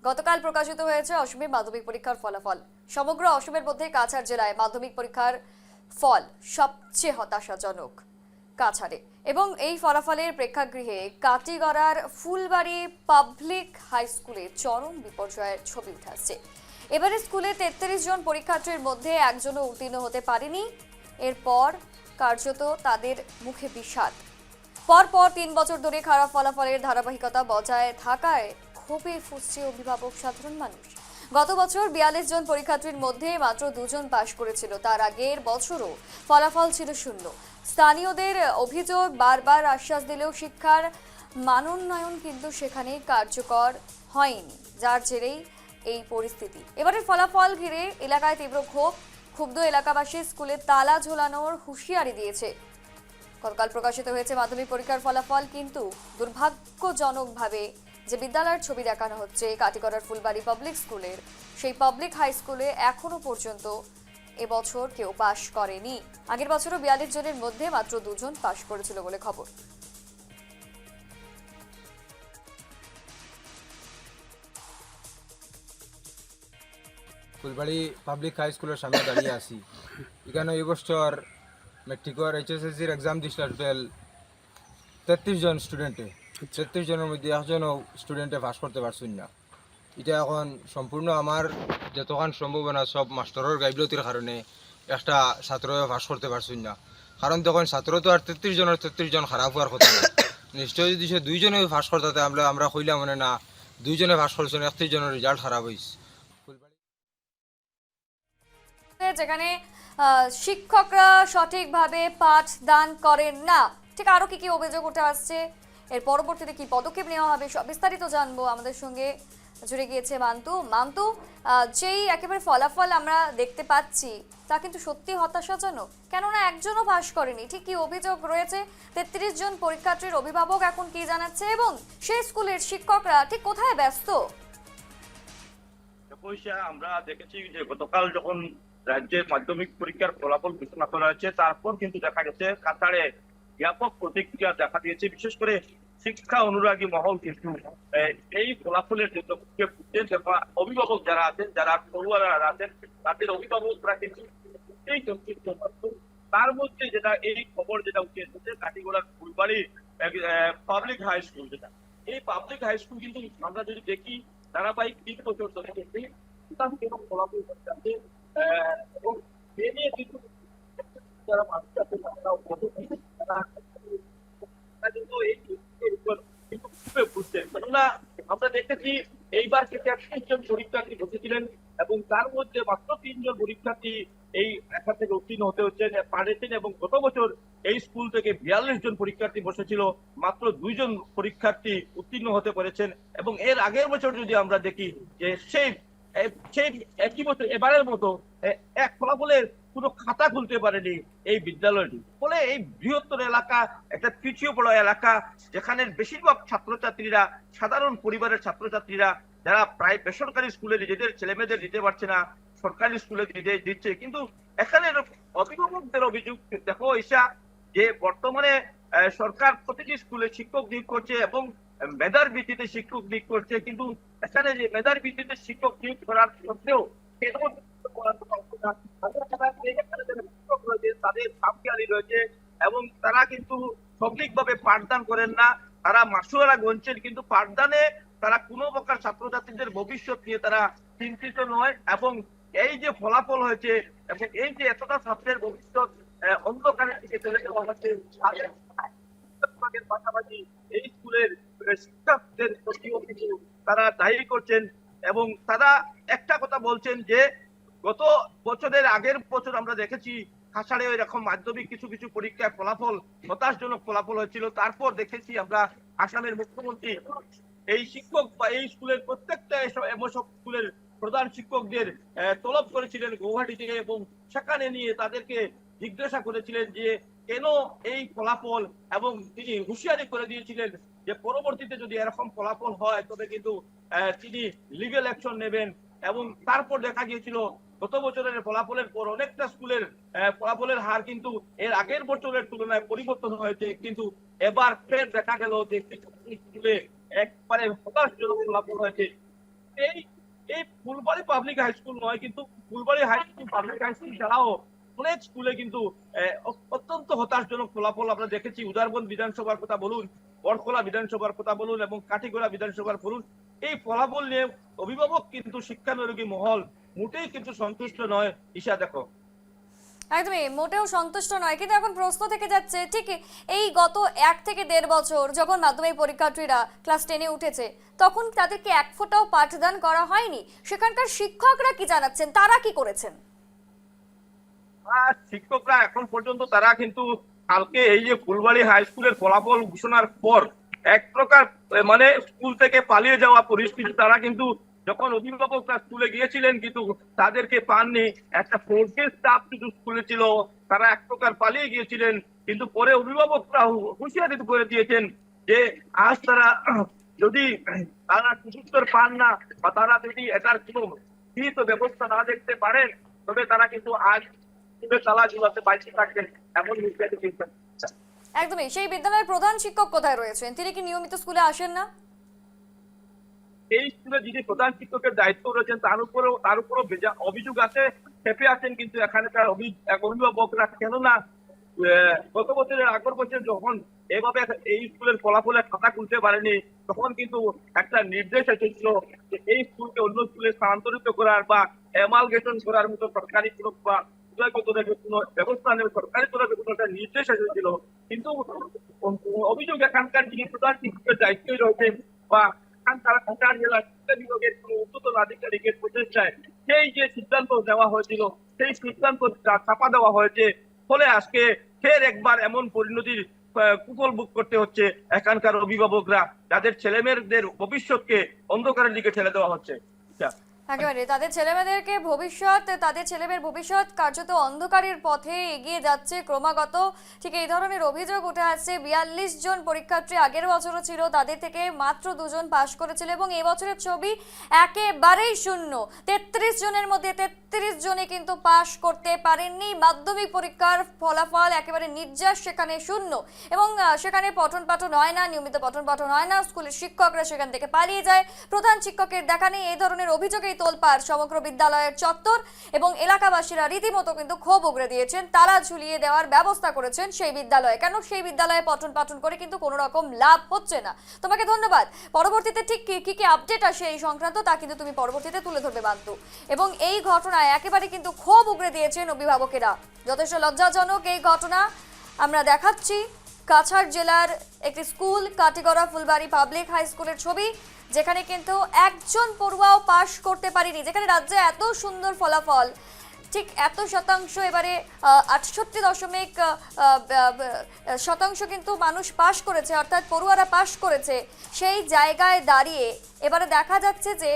গতকাল প্রকাশিত হয়েছে অসমে মাধ্যমিক পরীক্ষার ফলাফল। সমগ্র অসমের মধ্যে কাছাড় জেলায় মাধ্যমিক পরীক্ষার ফল সবচেয়ে হতাশাজনক কাছাড়ে, এবং এই ফলাফলের প্রেক্ষাগৃহে কাটিগড়ার ফুলবাড়ি পাবলিক হাই স্কুলে চরম বিপর্যয়ের ছবি উঠে আসছে। এবারে স্কুলে 33 জন পরীক্ষার্থীর মধ্যে একজনও উত্তীর্ণ হতে পারেনি। এরপর কার্যত তাদের মুখে বিষাদ। পরপর 3 বছর ধরে খারাপ ফলাফলের ধারাবাহিকতা বজায় থাকায় ক্ষোভে ফুঁসছে অভিভাবক সাধারণ মানুষ। গত বছর 42 জন পরীক্ষার্থীর মধ্যে মাত্র 2 জন পাশ করেছিল। তার আগের বছরও ফলাফল ছিল শূন্য। স্থানীয়দের অভিযোগ, বারবার আশ্বাস দিলেও শিক্ষার মানোন্নয়ন কিন্তু সেখানে কার্যকর হয়নি, যার জেরেই এই পরিস্থিতি। এবারের ফলাফল ঘিরে এলাকায় তীব্র ক্ষুব্ধ এলাকাবাসী স্কুলে তালা ঝোলানোর হুঁশিয়ারি দিয়েছে। গতকাল প্রকাশিত হয়েছে মাধ্যমিক পরীক্ষার ফলাফল, কিন্তু দুর্ভাগ্যজনকভাবে যে বিদ্যালয়ের ছবি দেখানো হচ্ছে কাটিগড়ার ফুলবাড়ি পাবলিক স্কুলের, সেই পাবলিক হাই স্কুলে এখনো পর্যন্ত এবছর কেউ পাশ করেনি। আগের বছরও 42 জনের মধ্যে মাত্র 2 জন পাশ করেছিল বলে খবর। ফুলবাড়ি পাবলিক হাই স্কুলের সামনে দাঁড়িয়ে আছি। এখানে এই বছর মেট্রিকর এইচএসএসসির এক্সাম দিছিল টোটাল 33 জন স্টুডেন্টে। 33 জনের মধ্যে একজনও স্টুডেন্টে পাস করতে পারছেন না। এটা এখন সম্পূর্ণ আমার যতক্ষণ সম্ভাবনা সব মাস্টারের গাইফলতির কারণে একটা ছাত্রও পাস করতে পারছেন না। কারণ তখন ছাত্র তো আর 33 জনের 33 জন খারাপ হওয়ার কথা না। নিশ্চয়ই যদি সে 2 জনে পাস করতে আমরা কইলাম মানে না 2 জনে পাস করছেন, 31 জনের রেজাল্ট খারাপ হয়েছে। যেখানে শিক্ষকরা সঠিকভাবে পাঠদান করেন না, ঠিক আরো কি কি অভিযোগ উঠে আসছে, এর পরবর্তীতে কি পদক্ষেপ নেওয়া হবে, সব বিস্তারিত জানবো। আমাদের সঙ্গে জুড়ে গিয়েছে মান্তু। যেই একেবারে ফলাফল আমরা দেখতে পাচ্ছি তা কিন্তু সত্যি হতাশাজনক, কেননা একজনও পাস করেনি। ঠিক কি অভিযোগ রয়েছে? 33 জন পরীক্ষার্থীর অভিভাবক এখন কি জানাচ্ছে, এবং সেই স্কুলের শিক্ষকরা ঠিক কোথায় ব্যস্ত? আমরা দেখেছি যে গতকাল যখন রাজ্যের মাধ্যমিক পরীক্ষার ফলাফল ঘোষণা করা হয়েছে, তারপর কিন্তু দেখা গেছে কাতারে ব্যাপক প্রতিক্রিয়া দেখা দিয়েছে। বিশেষ করে শিক্ষা অনুরাগী মহল কিন্তু এই ফলাফলের যে অভিভাবক যারা আছেন, যারা পড়ুয়ারা আছেন, তাদের অভিভাবকরা কিন্তু এই তার মধ্যে যেটা এই খবর যেটা উঠে এসেছে কাটিগড়ার ফুলবাড়ি পাবলিক হাই স্কুল, যেটা এই পাবলিক হাই স্কুল কিন্তু আমরা যদি দেখি ধারাবাহিক 3 বছর ধরে ফলাফল করতে এবং কিন্তু যারা মানুষ আছে কেননা আমরা দেখেছি এইবার থেকে 31 জন পরীক্ষার্থী বসেছিলেন এবং তার মধ্যে মাত্র 3 জন পরীক্ষার্থী এই এখান থেকে উত্তীর্ণ হতে পারেছেন, এবং গত বছর এই স্কুল থেকে 42 জন পরীক্ষার্থী বসেছিল, মাত্র 2 জন পরীক্ষার্থী উত্তীর্ণ হতে পেরেছেন। এবং এর আগের বছর যদি আমরা দেখি যে সেই একই বছর এবারের মতো এক ফলাফলের কোনো খাতা খুলতে পারেনি এই বিদ্যালয়টি। ফলে এই বৃহত্তর এলাকা একটা পিছিয়ে পড়া এলাকা, যেখানে বেশিরভাগ ছাত্রছাত্রীরা সাধারণ পরিবারের ছাত্রছাত্রীরা যারা প্রায় বেসরকারি স্কুলে নিজেদের ছেলেমেয়েদের দিতে পারছে না, সরকারি স্কুলে দিচ্ছে। কিন্তু এখানে অভিভাবকদের অভিযোগ দেখো ঈশা, যে বর্তমানে সরকার প্রতিটি স্কুলে শিক্ষক নিয়োগ করছে এবং মেধার ভিত্তিতে শিক্ষক নিয়োগ করছে, কিন্তু এখানে যে মেধার ভিত্তিতে শিক্ষক নিয়োগ করার সত্ত্বেও তাদের খামখেয়ালি রয়েছে এবং তারা কিন্তু সঠিকভাবে পাঠদান করেন না। তারা মাসুয়ারা গুনছেন, কিন্তু পাঠদানে তারা কোনো প্রকার ছাত্রছাত্রীদের ভবিষ্যৎ নিয়ে তারা চিন্তিত নয়। এবং এই যে ফলাফল হয়েছে এবং এই যে এতটা ছাত্রের ভবিষ্যৎ অন্ধকারের দিকে চলে যাওয়া হচ্ছে, পাশাপাশি এই স্কুলের শিক্ষকদের প্রতিও কিছু তারা দায়ী করছেন। এবং তারা একটা কথা বলছেন যে গত বছরের আগের বছর আমরা দেখেছি কাছাড়ে এরকম মাধ্যমিক কিছু কিছু পরীক্ষায় ফলাফল হতাশজনক ফলাফল হয়েছিল। তারপর দেখেছি আমরা আসামের মুখ্যমন্ত্রী এই শিক্ষক বা এই স্কুলের প্রত্যেকটা এসব স্কুলের প্রধান শিক্ষকদের তলব করেছিলেন গৌহাটি থেকে, এবং সেখানে নিয়ে তাদেরকে জিজ্ঞাসা করেছিলেন যে কেন এই ফলাফল, এবং তিনি হুঁশিয়ারি করে দিয়েছিলেন যে পরবর্তীতে যদি এরকম ফলাফল হয় তবে কিন্তু তিনি লিগ্যাল অ্যাকশন নেবেন। এবং তারপর দেখা গিয়েছিল গত বছরের ফলাফলের পর অনেকটা স্কুলের ফলাফলের হার কিন্তু এর আগের বছরের তুলনায় পরিবর্তন হয়েছে, কিন্তু এবার ফের দেখা গেল যে স্কুলে একবারে হতাশজনক ফলাফল হয়েছে। এই এই ফুলবাড়ি পাবলিক হাই স্কুল নয়, কিন্তু Phulbari high school public high school ছাড়াও অনেক স্কুলে কিন্তু অত্যন্ত হতাশজনক ফলাফল আমরা দেখেছি। উদারবন্দ বিধানসভার কথা বলুন, বরখোলা বিধানসভার কথা বলুন এবং কাঠিগড়া বিধানসভার বলুন, এই ফলাফল নিয়ে অভিভাবক কিন্তু শিক্ষানুরাগী মহল মোটেই কিন্তু সন্তুষ্ট নয়। ঈশা, দেখো একদমই মোটেও সন্তুষ্ট নয়, কিন্তু এখন প্রশ্ন থেকে যাচ্ছে ঠিক এই গত 1 থেকে 1.5 বছর যখন মাধ্যমিক পরীক্ষার্থীরা ক্লাস 10-এ উঠেছে তখন তাদেরকে এক ফোঁটাও পাঠদান করা হয়নি। সেখানকার শিক্ষকরা কি জানাচ্ছেন, তারা কি করেছেন? আর শিক্ষকরা এখন পর্যন্ত তারা কিন্তু কালকে এই যে ফুলবাড়ি হাই স্কুলের ফলাফল ঘোষণার পর এক প্রকার মানে স্কুল থেকে পালিয়ে যাওয়া পরিস্থিতি। তারা কিন্তু যখন অভিভাবকরা স্কুলে গিয়েছিলেন কিন্তু তাদেরকে পাননি। একটা ফোর্সের স্টাফ শুধু স্কুলে ছিল, তারা এক প্রকার পালিয়ে গিয়েছিলেন। কিন্তু পরে অভিভাবকরা হুঁশিয়ারি করে দিয়েছেন যে আজ তারা যদি তারা সুযোগ পান না বা তারা যদি এটার কোনো বিহিত ব্যবস্থা না দেখতে পারেন তবে তারা কিন্তু আজ তালা ঝুলাতে বাইরে থাকবেন, এমন হুঁশিয়ারি দিয়েছেন। একদমই। সেই বিদ্যালয়ের প্রধান শিক্ষক কোথায় রয়েছেন? তিনি কি নিয়মিত স্কুলে আসেন না? এই স্কুলে যিনি প্রধান শিক্ষকের দায়িত্ব রয়েছেন তার উপরও অভিযোগ আছে, চেপে আছেন কিন্তু এখানকার অভিভাবকরা। কেননা গত বছরের আগের বছর যখন এভাবে এই স্কুলের ফলাফলের খাতা খুলতে পারেনি তখন কিন্তু একটা নির্দেশ এসেছিল যে এই স্কুলকে অন্য স্কুলে স্থানান্তরিত করার বা এমালগেশন করার মতো সরকারি কোনো বা কোনো ব্যবস্থা নেবে, সরকারি তরফে কোনো একটা নির্দেশ এসেছিল। কিন্তু অভিযোগ এখানকার যিনি প্রধান শিক্ষকের দায়িত্বে রয়েছেন বা তারা ঢাকা জেলা শিক্ষা বিভাগের কোনো উচ্চতর আধিকারিকের প্রচেষ্টায় সেই যে সিদ্ধান্ত দেওয়া হয়েছিল সেই সিদ্ধান্ত চাপা দেওয়া হয়েছে। ফলে আজকে ফের একবার এমন পরিণতির কুফল ভোগ করতে হচ্ছে এখানকার অভিভাবকরা, যাদের ছেলেমেয়েদের ভবিষ্যৎকে অন্ধকারের দিকে ঠেলে দেওয়া হচ্ছে। একেবারে তাদের ছেলেমেয়ের ভবিষ্যৎ কার্যত অন্ধকারের পথে এগিয়ে যাচ্ছে ক্রমাগত। ঠিক এই ধরনের অভিযোগ উঠে আসছে। 42 জন পরীক্ষার্থী আগের বছরও ছিল, তাদের থেকে মাত্র 2 জন পাশ করেছিল এবং এই বছরের ছবি একেবারেই শূন্য। 33 জনের মধ্যে 33 জনে কিন্তু পাশ করতে পারেননি। মাধ্যমিক পরীক্ষার ফলাফল একেবারে নির্যাস, সেখানে শূন্য এবং সেখানে পঠন পাঠন হয় না, নিয়মিত পঠন পাঠন হয় না, স্কুলের শিক্ষকরা সেখান থেকে পালিয়ে যায়, প্রধান শিক্ষকের দেখা নেই। এই ধরনের অভিযোগে তোলপাড় সমগ্র বিদ্যালয়ের চত্বর এবং এলাকাবাসীরা রীতিমতো কিন্তু ক্ষোভ উগরে দিয়েছেন। তালা ঝুলিয়ে দেওয়ার ব্যবস্থা করেছেন সেই বিদ্যালয়ে। কেন সেই বিদ্যালয়ে পঠন পাঠন করে কিন্তু কোনো রকম লাভ হচ্ছে না। তোমাকে ধন্যবাদ। পরবর্তীতে ঠিক কি কি আপডেট আসে এই সংক্রান্ত তা কিন্তু তুমি পরবর্তীতে তুলে ধরবে বান্তু। এবং এই ঘটনায় একেবারে কিন্তু ক্ষোভ উগরে দিয়েছেন অভিভাবকেরা। যথেষ্ট লজ্জাজনক এই ঘটনা। আমরা দেখাচ্ছি কাছাড় জেলার একটি school, Kathigora Phulbari public high স্কুলের ছবি, যেখানে কিন্তু একজন পড়ুয়াও পাশ করতে পারেনি। যেখানে রাজ্যে এত সুন্দর ফলাফল, ঠিক এত শতাংশ, এবারে 68.শতাংশ কিন্তু মানুষ পাশ করেছে, অর্থাৎ পড়ুয়ারা পাশ করেছে। সেই জায়গায় দাঁড়িয়ে এবারে দেখা যাচ্ছে যে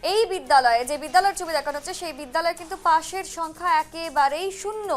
এই বিদ্যালয়ে, যে বিদ্যালয়ের ছবি দেখানো হচ্ছে সেই বিদ্যালয়ে কিন্তু পাশের সংখ্যা একেবারেই শূন্য।